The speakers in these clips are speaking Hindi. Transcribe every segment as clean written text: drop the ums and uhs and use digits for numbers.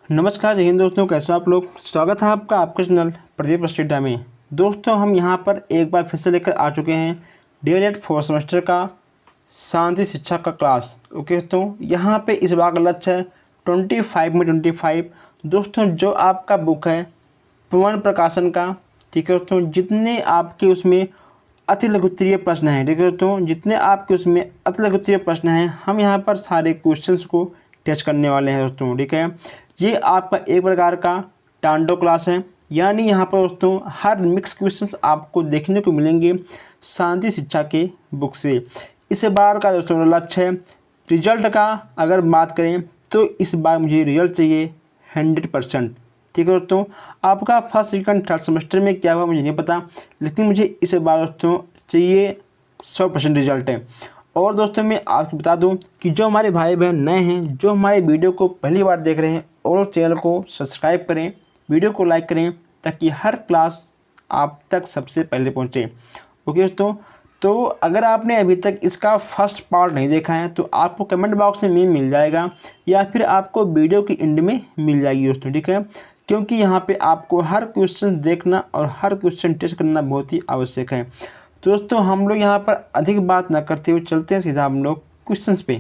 नमस्कार, जय हिंद दोस्तों। कैसे हो आप लोग। स्वागत है आपका आपके चैनल प्रदीप स्टेटा में। दोस्तों हम यहाँ पर एक बार फिर से लेकर आ चुके हैं DL फोर्थ सेमेस्टर का शांति शिक्षा का क्लास। ओके दोस्तों, यहाँ पे इस बार का लक्ष्य है 25 में 25। दोस्तों जो आपका बुक है प्रमाण प्रकाशन का, ठीक है दोस्तों, जितने आपके उसमें अति लघुत्तरीय प्रश्न हैं, ठीक है दोस्तों, जितने आपके उसमें अति लघुत्तरीय प्रश्न हैं, हम यहाँ पर सारे क्वेश्चंस को टेस्ट करने वाले हैं दोस्तों। ठीक है, ये आपका एक प्रकार का टांडो क्लास है, यानी यहाँ पर दोस्तों हर मिक्स क्वेश्चंस आपको देखने को मिलेंगे शांति शिक्षा के बुक से। इस बार का दोस्तों लक्ष्य है रिजल्ट का अगर बात करें तो इस बार मुझे रिजल्ट चाहिए 100%। ठीक है दोस्तों, आपका फर्स्ट सेकंड थर्ड सेमेस्टर में क्या हुआ मुझे नहीं पता, लेकिन मुझे इस बार दोस्तों चाहिए 100% रिजल्ट है। और दोस्तों मैं आपको बता दूं कि जो हमारे भाई बहन नए हैं, जो हमारे वीडियो को पहली बार देख रहे हैं, और चैनल को सब्सक्राइब करें, वीडियो को लाइक करें, ताकि हर क्लास आप तक सबसे पहले पहुंचे। ओके दोस्तों, तो अगर आपने अभी तक इसका फर्स्ट पार्ट नहीं देखा है तो आपको कमेंट बॉक्स में मिल जाएगा, या फिर आपको वीडियो की एंड में मिल जाएगी दोस्तों। ठीक है, क्योंकि यहाँ पे आपको हर क्वेश्चन देखना और हर क्वेश्चन टेस्ट करना बहुत ही आवश्यक है। तो दोस्तों हम लोग यहाँ पर अधिक बात ना करते हुए चलते हैं सीधा हम लोग क्वेश्चंस पे।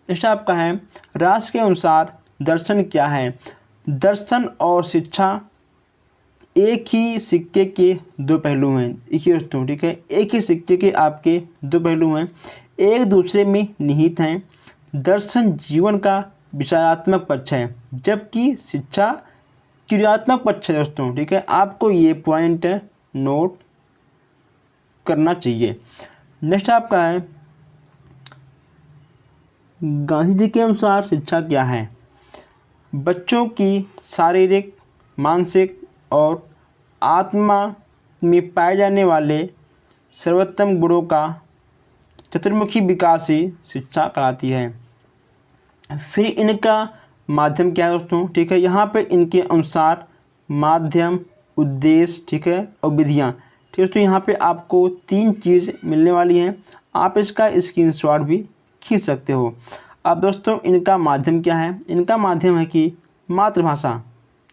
नेक्स्ट आपका है राष्ट्र के अनुसार दर्शन क्या है। दर्शन और शिक्षा एक ही सिक्के के दो पहलू हैं। देखिए दोस्तों, ठीक है, एक ही सिक्के के आपके दो पहलू हैं, एक दूसरे में निहित हैं। दर्शन जीवन का विचारात्मक पक्ष है, जबकि शिक्षा क्रियात्मक पक्ष है दोस्तों। ठीक है, आपको ये पॉइंट नोट करना चाहिए। नेक्स्ट आपका है गांधी जी के अनुसार शिक्षा क्या है। बच्चों की शारीरिक, मानसिक और आत्मा में पाए जाने वाले सर्वोत्तम गुणों का चतुर्मुखी विकास ही शिक्षा कहलाती है। फिर इनका माध्यम क्या है दोस्तों। ठीक है, यहाँ पे इनके अनुसार माध्यम, उद्देश्य, ठीक है, और विधियाँ। ठीक है दोस्तों, यहाँ पे आपको 3 चीज़ मिलने वाली हैं। आप इसका स्क्रीनशॉट भी खींच सकते हो। अब दोस्तों इनका माध्यम क्या है। इनका माध्यम है कि मातृभाषा।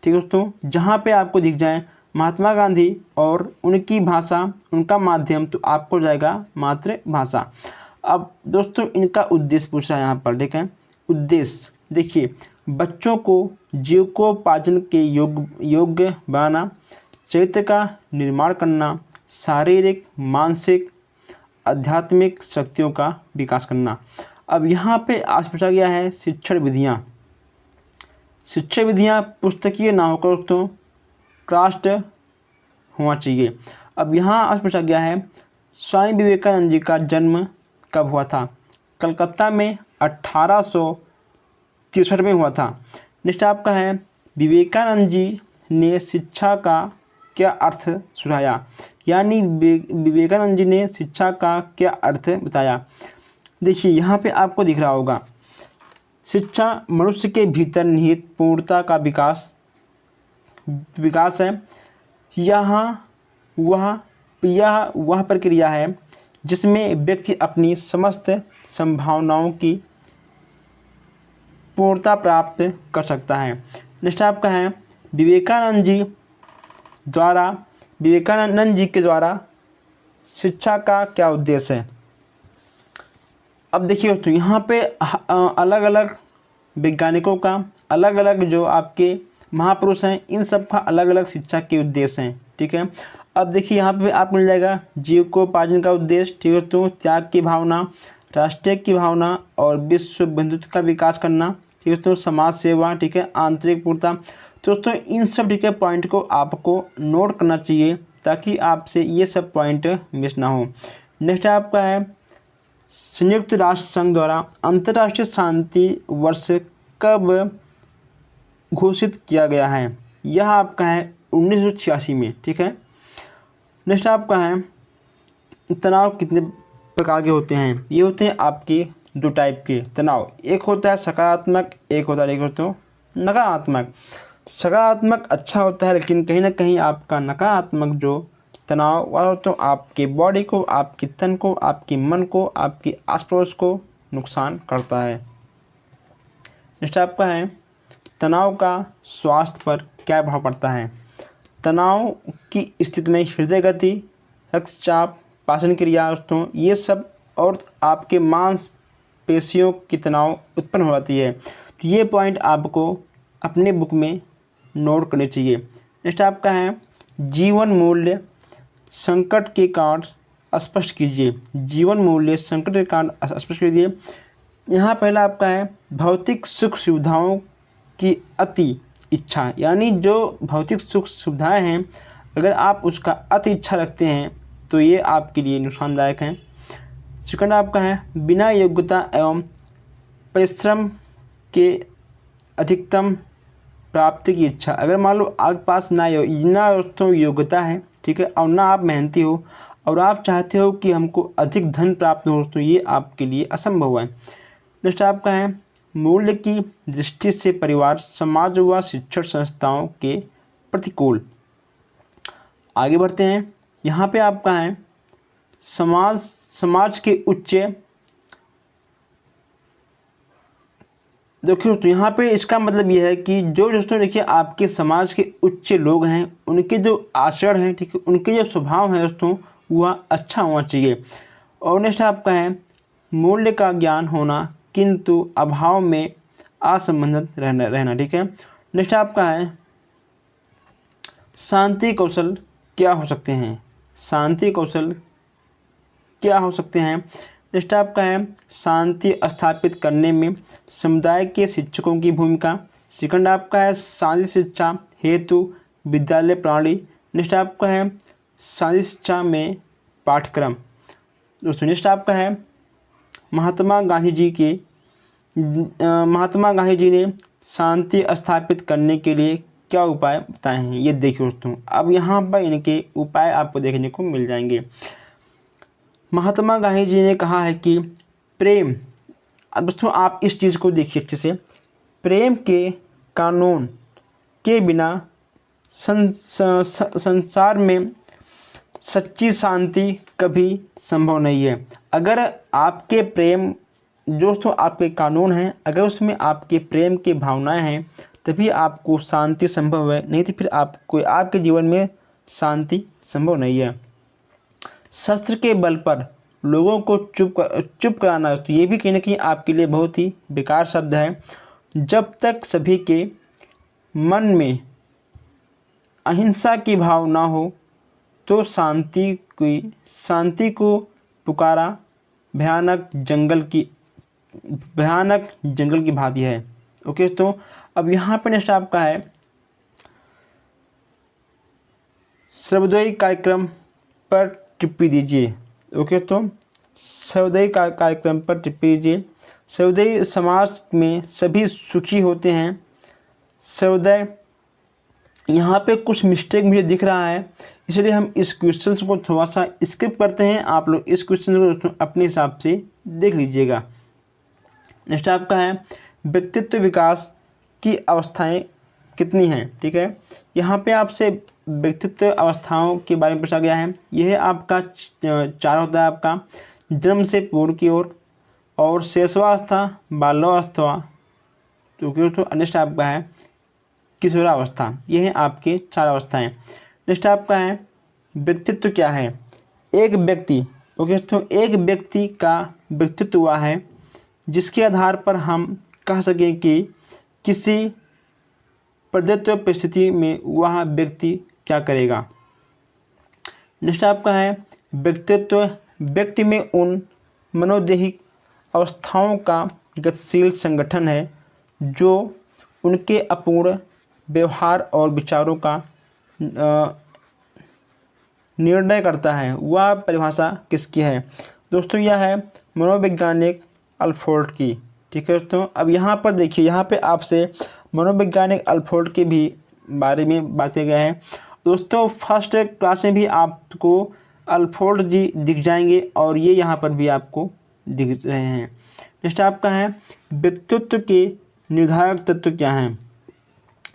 ठीक है दोस्तों, जहाँ पे आपको दिख जाए महात्मा गांधी और उनकी भाषा, उनका माध्यम, तो आपको जाएगा मातृभाषा। अब दोस्तों इनका उद्देश्य पूछा है यहाँ पर। ठीक है, उद्देश्य देखिए, बच्चों को जीविकोपार्जन के योग्य बनाना, चरित्र का निर्माण करना, शारीरिक, मानसिक, आध्यात्मिक शक्तियों का विकास करना। अब यहाँ पे आज पूछा गया है शिक्षण विधियाँ। शिक्षण विधियाँ पुस्तकीय ना होकर दोस्तों क्रास्ट होना चाहिए। अब यहाँ आज पूछा गया है स्वामी विवेकानंद जी का जन्म कब हुआ था। कलकत्ता में 1863 में हुआ था। नेक्स्ट आपका है विवेकानंद जी ने शिक्षा का क्या अर्थ सुझाया, यानी विवेकानंद जी ने शिक्षा का क्या अर्थ बताया। देखिए यहाँ पे आपको दिख रहा होगा, शिक्षा मनुष्य के भीतर निहित पूर्णता का विकास है। यह वह प्रक्रिया है जिसमें व्यक्ति अपनी समस्त संभावनाओं की पूर्णता प्राप्त कर सकता है। नेक्स्ट आपका है विवेकानंद जी के द्वारा शिक्षा का क्या उद्देश्य है। अब देखिए दोस्तों यहाँ पे अलग अलग वैज्ञानिकों का, अलग अलग जो आपके महापुरुष हैं, इन सब का अलग अलग शिक्षा के उद्देश्य हैं। ठीक है, अब देखिए यहाँ पे आपको मिल जाएगा जीविकोपार्जन का उद्देश्य, ठीक है दोस्तों, त्याग की भावना, राष्ट्रीय की भावना और विश्व बंधुत्व का विकास करना, ठीक है दोस्तों, समाज सेवा, ठीक है, आंतरिक पूर्णता। दोस्तों इन सब ठीक है पॉइंट को आपको नोट करना चाहिए, ताकि आपसे ये सब पॉइंट मिस ना हो। नेक्स्ट आपका है संयुक्त राष्ट्र संघ द्वारा अंतर्राष्ट्रीय शांति वर्ष कब घोषित किया गया है। यह आपका है 1986 में। ठीक है, नेक्स्ट आपका है तनाव कितने प्रकार के होते हैं। ये होते हैं आपके 2 टाइप के तनाव, एक होता है सकारात्मक, एक होता है नकारात्मक। सकारात्मक अच्छा होता है, लेकिन कहीं ना कहीं आपका नकारात्मक जो तनाव वाला तो आपके बॉडी को, आपके तन को, आपके मन को, आपके आस पड़ोस को नुकसान करता है। नेक्स्ट आपका है तनाव का स्वास्थ्य पर क्या प्रभाव पड़ता है। तनाव की स्थिति में हृदय गति, रक्तचाप, पाचन क्रिया दोस्तों ये सब और आपके मांसपेशियों की तनाव उत्पन्न हो जाती है। तो ये पॉइंट आपको अपने बुक में नोट करने चाहिए। नेक्स्ट आपका है जीवन मूल्य संकट के कारण स्पष्ट कीजिए। जीवन मूल्य संकट के कारण स्पष्ट कीजिए। यहाँ पहला आपका है भौतिक सुख सुविधाओं की अति इच्छा, यानी जो भौतिक सुख सुविधाएं हैं अगर आप उसका अति इच्छा रखते हैं तो ये आपके लिए नुकसानदायक है। सेकंड आपका है बिना योग्यता एवं परिश्रम के अधिकतम प्राप्ति की इच्छा। अगर मान लो आपके पास ना दोस्तों योग्यता है, ठीक है, और ना आप मेहनती हो और आप चाहते हो कि हमको अधिक धन प्राप्त हो तो ये आपके लिए असंभव है। नेक्स्ट आपका है मूल्य की दृष्टि से परिवार, समाज व शिक्षण संस्थाओं के प्रतिकूल। आगे बढ़ते हैं। यहाँ पे आपका है समाज के उच्च, देखिए दोस्तों यहाँ पे इसका मतलब यह है कि जो दोस्तों देखिए आपके समाज के उच्च लोग हैं उनके जो आचरण हैं, ठीक है, उनके जो स्वभाव हैं दोस्तों वह अच्छा होना चाहिए। और नेक्स्ट आपका है मूल्य का ज्ञान होना किंतु अभाव में असंबंधित रहना, ठीक है। नेक्स्ट आपका है शांति कौशल क्या हो सकते हैं। शांति कौशल क्या हो सकते हैं। नेक्स्ट आपका है शांति स्थापित करने में समुदाय के शिक्षकों की भूमिका। सेकंड आपका है शांति शिक्षा हेतु विद्यालय प्रणाली। नेक्स्ट आपका है शांति शिक्षा में पाठ्यक्रम। दोस्तों नेक्स्ट आपका है महात्मा गांधी जी ने शांति स्थापित करने के लिए क्या उपाय बताए हैं। ये देखिए दोस्तों अब यहाँ पर इनके उपाय आपको देखने को मिल जाएंगे। महात्मा गांधी जी ने कहा है कि प्रेम, अब दोस्तों आप इस चीज़ को देखिए अच्छे से, प्रेम के कानून के बिना संसार में सच्ची शांति कभी संभव नहीं है। अगर आपके प्रेम दोस्तों आपके कानून हैं, अगर उसमें आपके प्रेम की भावनाएं हैं तभी आपको शांति संभव है, नहीं तो फिर आपके जीवन में शांति संभव नहीं है। शस्त्र के बल पर लोगों को चुप कराना, तो ये भी कहीं ना कहीं आपके लिए बहुत ही बेकार शब्द है। जब तक सभी के मन में अहिंसा की भाव ना हो तो शांति को पुकारा भयानक जंगल की भांति है। ओके तो अब यहाँ पर नेक्स्ट आपका है सर्वोदय कार्यक्रम पर टिप्पणी दीजिए। ओके तो सर्वोदय कार्यक्रम पर टिप्पणी दीजिए। सर्वोदय समाज में सभी सुखी होते हैं। सर्वोदय यहाँ पे कुछ मिस्टेक मुझे दिख रहा है, इसलिए हम इस क्वेश्चन को थोड़ा सा स्किप करते हैं। आप लोग इस क्वेश्चन को अपने हिसाब से देख लीजिएगा। नेक्स्ट आपका है व्यक्तित्व विकास की अवस्थाएं कितनी हैं, ठीक है। यहाँ पे आपसे व्यक्तित्व अवस्थाओं के बारे में पूछा गया है। यह आपका 4 होता है, आपका जन्म से पूर्व की ओर और शैशवावस्था, बाल्यावस्था, तो नेक्स्ट आपका है किशोरावस्था। ये हैं आपके 4 अवस्थाएं। नेक्स्ट आपका है व्यक्तित्व क्या है। एक व्यक्ति, ओके तो एक व्यक्ति का व्यक्तित्व हुआ है जिसके आधार पर हम कह सकें कि किसी प्रदत्त परिस्थिति में वह व्यक्ति क्या करेगा। नेक्स्ट आपका है व्यक्तित्व व्यक्ति में उन मनोदैहिक अवस्थाओं का गतिशील संगठन है जो उनके अपूर्ण व्यवहार और विचारों का निर्णय करता है। वह परिभाषा किसकी है। दोस्तों यह है मनोवैज्ञानिक अल्फोर्ड की, ठीक है दोस्तों। अब यहाँ पर देखिए, यहाँ पे आपसे मनोवैज्ञानिक अल्फोर्ड के भी बारे में बात किया गया है। दोस्तों फर्स्ट क्लास में भी आपको अल्फोर्ड जी दिख जाएंगे और ये यहाँ पर भी आपको दिख रहे हैं। नेक्स्ट आपका है व्यक्तित्व के निर्धारक तत्व क्या हैं।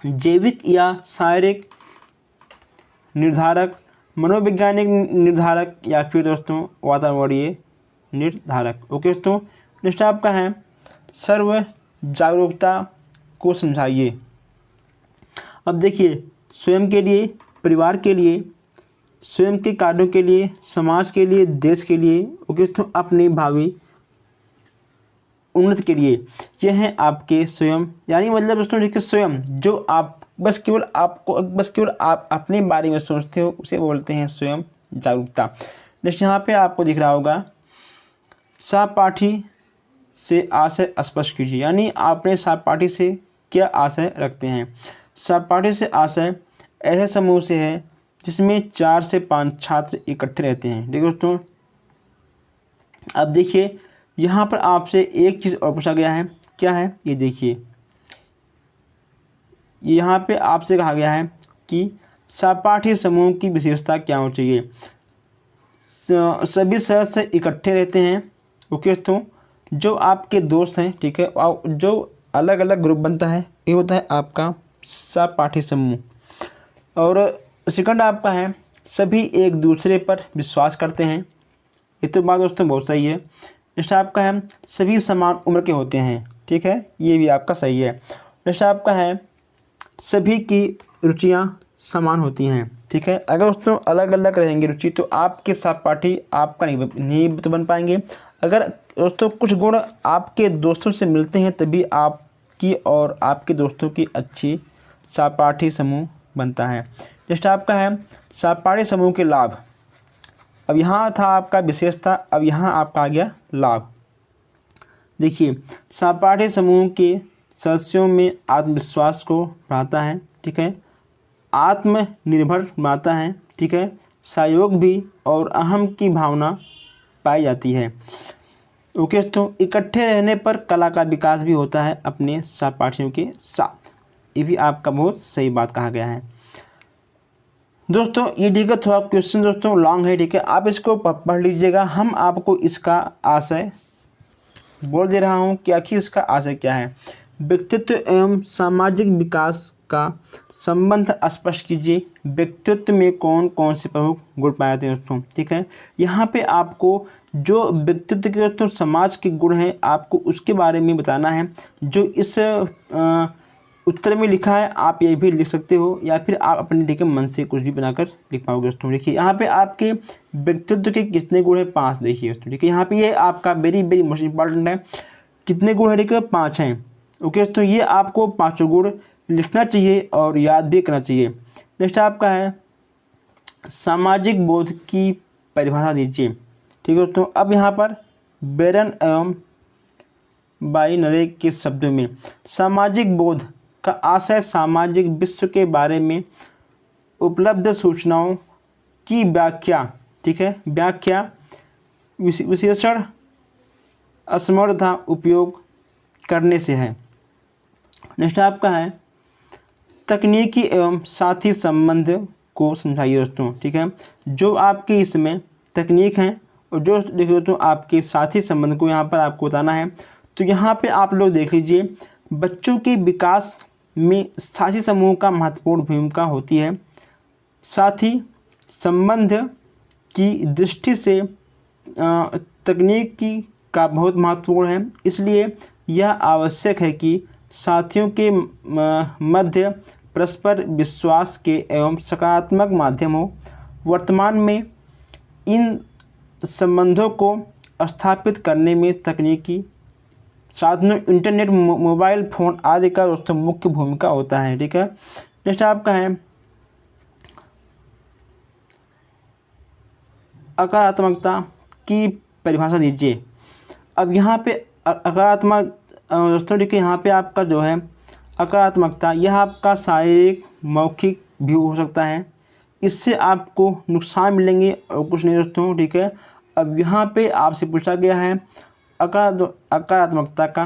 जैविक या शारीरिक निर्धारक, मनोवैज्ञानिक निर्धारक या फिर दोस्तों वातावरणीय निर्धारक। ओके दोस्तों नेक्स्ट आपका है सर्व जागरूकता को समझाइए। अब देखिए, स्वयं के लिए, परिवार के लिए, स्वयं के कार्यों के लिए, समाज के लिए, देश के लिए, ओके दोस्तों, अपनी भावी उन्नति के लिए। ये हैं आपके स्वयं, यानी मतलब दोस्तों देखिए, स्वयं जो आप बस केवल आप अपने बारे में सोचते हो उसे बोलते हैं स्वयं जागरूकता। नेक्स्ट यहाँ पे आपको दिख रहा होगा, सहपाठी से आशय स्पष्ट कीजिए, यानी आपने सहपाठी से क्या आशय रखते हैं। सहपाठी से आशय ऐसे समूह से है जिसमें 4 से 5 छात्र इकट्ठे रहते हैं। देखिए दोस्तों, अब देखिए यहाँ पर आपसे एक चीज़ और पूछा गया है, क्या है ये देखिए, यहाँ पे आपसे कहा गया है कि सहपाठी समूह की विशेषता क्या होनी चाहिए। सभी सदस्य इकट्ठे रहते हैं, ओके दोस्तों, जो आपके दोस्त हैं, ठीक है, और जो अलग अलग ग्रुप बनता है ये होता है आपका सहपाठी समूह। और सेकंड आपका है, सभी एक दूसरे पर विश्वास करते हैं। ये तो बात दोस्तों बहुत सही है। नेक्स्ट आपका है, सभी समान उम्र के होते हैं, ठीक है, ये भी आपका सही है। नेक्स्ट आपका है, सभी की रुचियाँ समान होती हैं, ठीक है। अगर दोस्तों अलग अलग रहेंगे रुचि तो आपके सहपाठी आपका नहीं तो बन पाएंगे। अगर दोस्तों कुछ गुण आपके दोस्तों से मिलते हैं तभी आपकी और आपके दोस्तों की अच्छी सहपाठी समूह बनता है। नेक्स्ट आपका है, सहपाठी समूह के लाभ। अब यहाँ था आपका विशेषता, अब यहाँ आपका आ गया लाभ। देखिए, सहपाठी समूह के सदस्यों में आत्मविश्वास को बढ़ाता है, ठीक है, आत्मनिर्भर बनाता है, ठीक है, सहयोग भी और अहम की भावना पाई जाती है। ओके दोस्तों, इकट्ठे रहने पर कला का विकास भी होता है अपने सहपाठियों के साथ। ये भी आपका बहुत सही बात कहा गया है दोस्तों। ये ठीक है, थोड़ा क्वेश्चन दोस्तों लॉन्ग है, ठीक है, आप इसको पढ़ लीजिएगा। हम आपको इसका आशय बोल दे रहा हूँ कि आखिर इसका आशय क्या है। व्यक्तित्व एवं सामाजिक विकास का संबंध स्पष्ट कीजिए। व्यक्तित्व में कौन कौन से प्रमुख गुण पाए जाते हैं दोस्तों, ठीक है। यहाँ पे आपको जो व्यक्तित्व के दोस्तों समाज के गुण हैं आपको उसके बारे में बताना है। जो इस उत्तर में लिखा है आप ये भी लिख सकते हो या फिर आप अपने ठीक है मन से कुछ भी बनाकर लिख पाओगे दोस्तों। देखिए यहाँ पे आपके व्यक्तित्व के कितने गुण हैं, 5 देखिए दोस्तों, ठीक है। यहाँ पे ये आपका वेरी मोस्ट इंपॉर्टेंट है, कितने गुण है, ठीक है, 5 हैं। ओके दोस्तों, ये आपको 5 गुण लिखना चाहिए और याद भी करना चाहिए। नेक्स्ट आपका है, सामाजिक बोध की परिभाषा दीजिए, ठीक है दोस्तों। अब यहाँ पर बेरन एवं बाइनरे के शब्दों में सामाजिक बोध का आशय सामाजिक विश्व के बारे में उपलब्ध सूचनाओं की व्याख्या, ठीक है, व्याख्या, विशेषण, असमर्थता उपयोग करने से है। नेक्स्ट आपका है, तकनीकी एवं साथी संबंध को समझाइए दोस्तों, ठीक है। जो आपके इसमें तकनीक हैं और जो देखिए दोस्तों आपके साथी संबंध को यहाँ पर आपको बताना है। तो यहाँ पे आप लोग देख लीजिए, बच्चों के विकास में साथी समूह का महत्वपूर्ण भूमिका होती है। साथी संबंध की दृष्टि से तकनीकी का बहुत महत्वपूर्ण है, इसलिए यह आवश्यक है कि साथियों के मध्य परस्पर विश्वास के एवं सकारात्मक माध्यम हो। वर्तमान में इन संबंधों को स्थापित करने में तकनीकी साधनों, इंटरनेट, मोबाइल फ़ोन आदि का दोस्तों मुख्य भूमिका होता है, ठीक है। नेक्स्ट आपका है, सकारात्मकता की परिभाषा दीजिए। अब यहाँ पे सकारात्मक दोस्तों देखिए, यहाँ पे आपका जो है सकारात्मकता, यह आपका शारीरिक मौखिक भी हो सकता है, इससे आपको नुकसान मिलेंगे और कुछ नहीं दोस्तों, ठीक है। अब यहाँ पे आपसे पूछा गया है सकारात्मकता का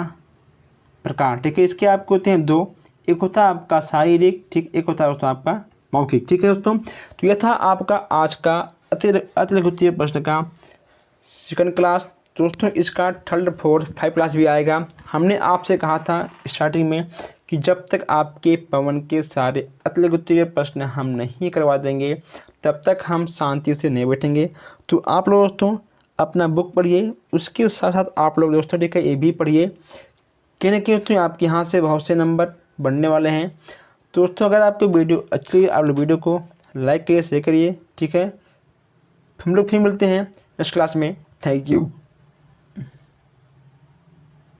प्रकार, ठीक है। इसके आपको होते हैं 2, एक होता है आपका शारीरिक, ठीक, एक होता है दोस्तों आपका मौखिक, ठीक है दोस्तों। तो यह था आपका आज का अतिलघुत्तरीय प्रश्न का सेकंड क्लास दोस्तों। इसका थर्ड, फोर्थ, 5 क्लास भी आएगा। हमने आपसे कहा था स्टार्टिंग में कि जब तक आपके पवन के सारे अतिलघुत्तरीय प्रश्न हम नहीं करवा देंगे तब तक हम शांति से नहीं बैठेंगे। तो आप लोग दोस्तों अपना बुक पढ़िए, उसके साथ साथ आप लोग दोस्तों ठीक है ये भी पढ़िए, कहने के दोस्तों आपके यहाँ से बहुत से नंबर बढ़ने वाले हैं। दोस्तों अगर आपको वीडियो अच्छी लगी आप लोग वीडियो को लाइक करिए, शेयर करिए, ठीक है। हम लोग फिर मिलते हैं नेक्स्ट क्लास में। Thank you.